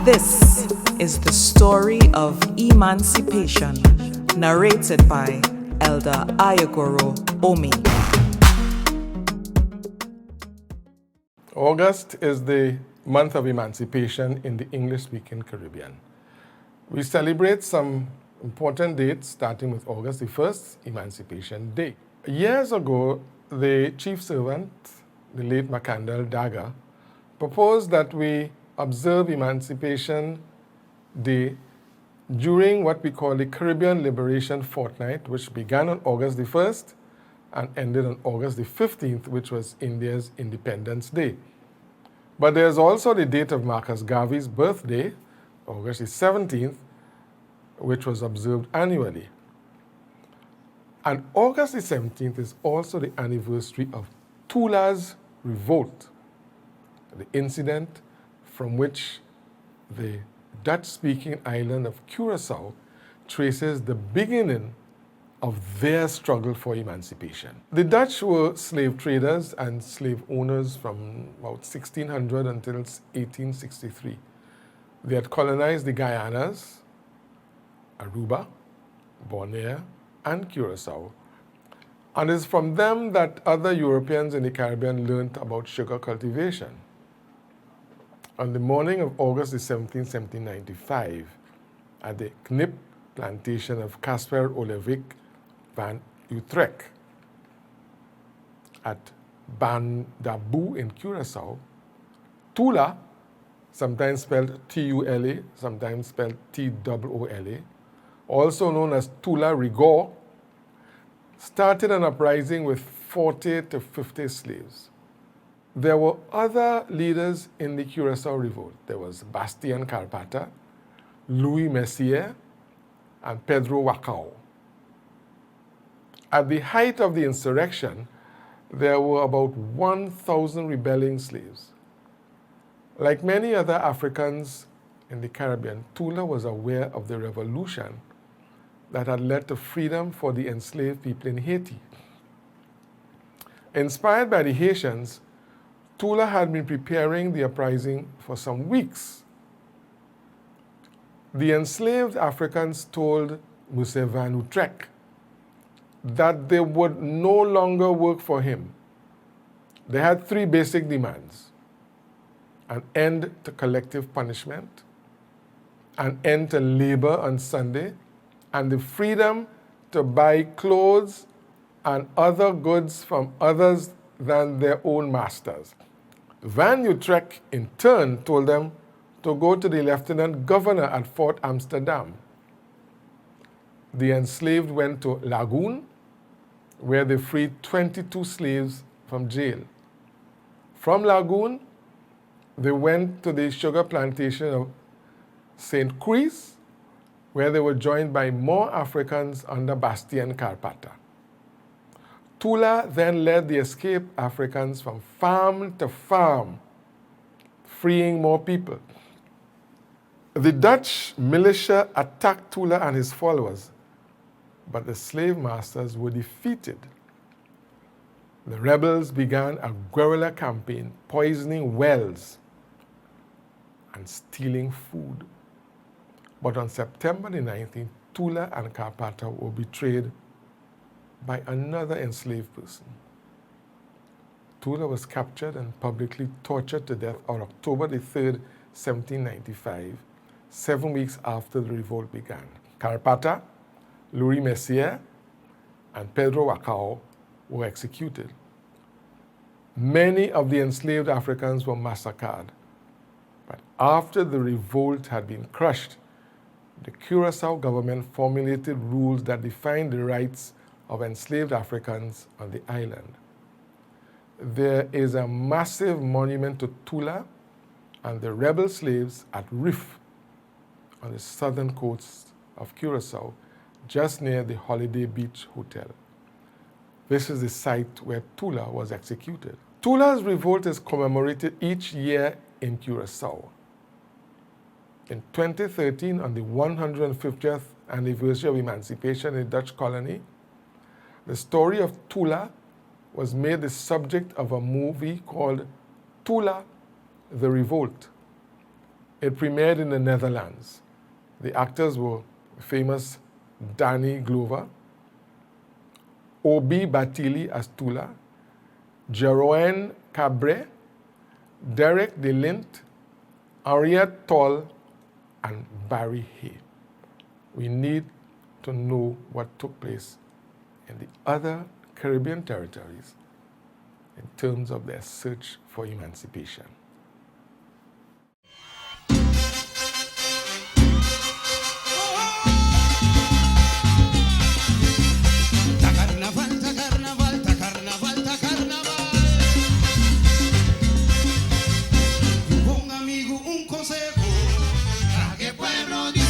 This is the story of emancipation, narrated by Elder Aiyegoro Ome. August is the month of emancipation in the English-speaking Caribbean. We celebrate some important dates, starting with August the 1st, Emancipation Day. Years ago, the chief servant, the late Macandal Daga, proposed that we observe Emancipation Day during what we call the Caribbean Liberation Fortnight, which began on August the 1st and ended on August the 15th, which was India's Independence Day. But there's also the date of Marcus Garvey's birthday, August the 17th, which was observed annually. And August the 17th is also the anniversary of Tula's revolt, the incident from which the Dutch-speaking island of Curacao traces the beginning of their struggle for emancipation. The Dutch were slave traders and slave owners from about 1600 until 1863. They had colonized the Guyanas, Aruba, Bonaire, and Curacao. And it's from them that other Europeans in the Caribbean learned about sugar cultivation. On the morning of August the 17th, 1795, at the Knip plantation of Casper Olewijk van Utrecht at Bandabu in Curacao, Tula, sometimes spelled T-U-L-A, sometimes spelled T-O-O-L-A, also known as Tula Rigor, started an uprising with 40 to 50 slaves. There were other leaders in the Curacao revolt. There was Bastien Carpata, Louis Messier, and Pedro Wacao. At the height of the insurrection, there were about 1,000 rebelling slaves. Like many other Africans in the Caribbean, Tula was aware of the revolution that had led to freedom for the enslaved people in Haiti. Inspired by the Haitians, Tula had been preparing the uprising for some weeks. The enslaved Africans told Monsieur van Utrecht that they would no longer work for him. They had three basic demands: an end to collective punishment, an end to labor on Sunday, and the freedom to buy clothes and other goods from others than their own masters. Van Utrecht, in turn, told them to go to the lieutenant governor at Fort Amsterdam. The enslaved went to Lagoon, where they freed 22 slaves from jail. From Lagoon, they went to the sugar plantation of St. Croix, where they were joined by more Africans under Bastien Carpata. Tula then led the escaped Africans from farm to farm, freeing more people. The Dutch militia attacked Tula and his followers, but the slave masters were defeated. The rebels began a guerrilla campaign, poisoning wells and stealing food. But on September the 19th, Tula and Carpata were betrayed by another enslaved person. Tula was captured and publicly tortured to death on October the 3rd, 1795, 7 weeks after the revolt began. Carpata, Louis Messier, and Pedro Wacao were executed. Many of the enslaved Africans were massacred. But after the revolt had been crushed, the Curacao government formulated rules that defined the rights of enslaved Africans on the island. There is a massive monument to Tula and the rebel slaves at Reef on the southern coast of Curacao, just near the Holiday Beach Hotel. This is the site where Tula was executed. Tula's revolt is commemorated each year in Curacao. In 2013, on the 150th anniversary of emancipation in the Dutch colony, the story of Tula was made the subject of a movie called Tula, the Revolt. It premiered in the Netherlands. The actors were famous Danny Glover, Obi Batili as Tula, Jeroen Cabre, Derek De Lint, Henriette Toll, and Barry Hay. We need to know what took place in the other Caribbean territories in terms of their search for emancipation. Un consejo para que pueblo